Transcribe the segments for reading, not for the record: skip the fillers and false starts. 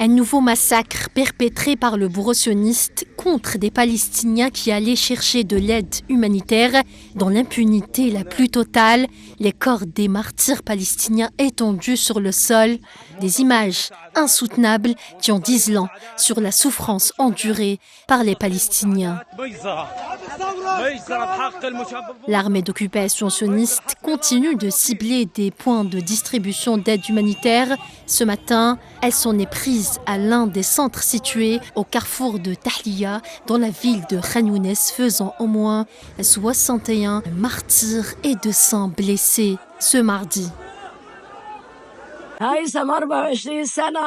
Un nouveau massacre perpétré par le bourreau sioniste contre des Palestiniens qui allaient chercher de l'aide humanitaire dans l'impunité la plus totale, les corps des martyrs palestiniens étendus sur le sol, des images insoutenables qui en disent long sur la souffrance endurée par les Palestiniens. L'armée d'occupation sioniste continue de cibler des points de distribution d'aide humanitaire. Ce matin, elle s'en est prise à l'un des centres situés au carrefour de Tahliya, dans la ville de Khan Younes, faisant au moins 61 martyrs et 200 blessés ce mardi.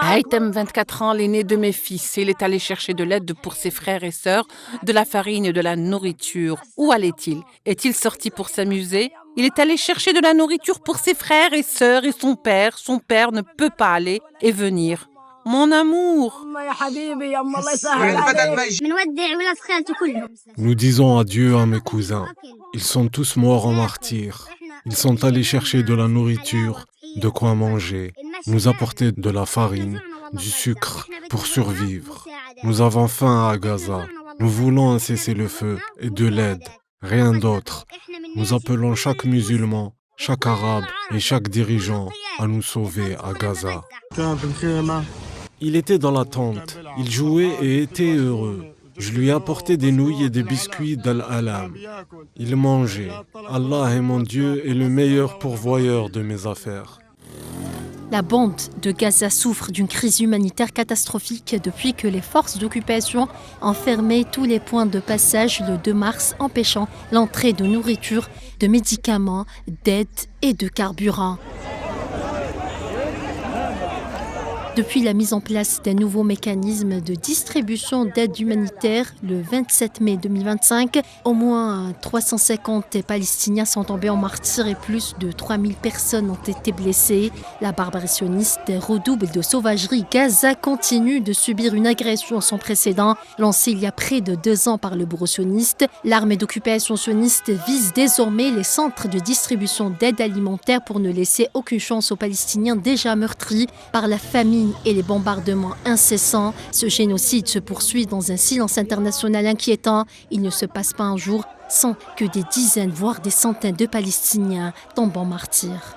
Haïtem, 24 ans, l'aîné de mes fils. Il est allé chercher de l'aide pour ses frères et sœurs, de la farine et de la nourriture. Où allait-il? Est-il sorti pour s'amuser? Il est allé chercher de la nourriture pour ses frères et sœurs et son père. Son père ne peut pas aller et venir. Mon amour! Nous disons adieu à mes cousins. Ils sont tous morts en martyrs. Ils sont allés chercher de la nourriture, de quoi manger, nous apporter de la farine, du sucre pour survivre. Nous avons faim à Gaza. Nous voulons un cessez-le-feu et de l'aide, rien d'autre. Nous appelons chaque musulman, chaque arabe et chaque dirigeant à nous sauver à Gaza. Il était dans la tente, il jouait et était heureux. Je lui apportais des nouilles et des biscuits d'Al-Alam. Il mangeait. Allah est mon Dieu et le meilleur pourvoyeur de mes affaires. La bande de Gaza souffre d'une crise humanitaire catastrophique depuis que les forces d'occupation ont fermé tous les points de passage le 2 mars, empêchant l'entrée de nourriture, de médicaments, d'aide et de carburant. Depuis la mise en place d'un nouveau mécanisme de distribution d'aide humanitaire le 27 mai 2025, au moins 350 Palestiniens sont tombés en martyrs et plus de 3000 personnes ont été blessées. La barbarie sioniste redouble de sauvagerie. Gaza continue de subir une agression sans précédent lancée il y a près de 2 ans par le bourreau sioniste. L'armée d'occupation sioniste vise désormais les centres de distribution d'aide alimentaire pour ne laisser aucune chance aux Palestiniens déjà meurtris par la famine et les bombardements incessants. Ce génocide se poursuit dans un silence international inquiétant. Il ne se passe pas un jour sans que des dizaines, voire des centaines de Palestiniens tombent en martyrs.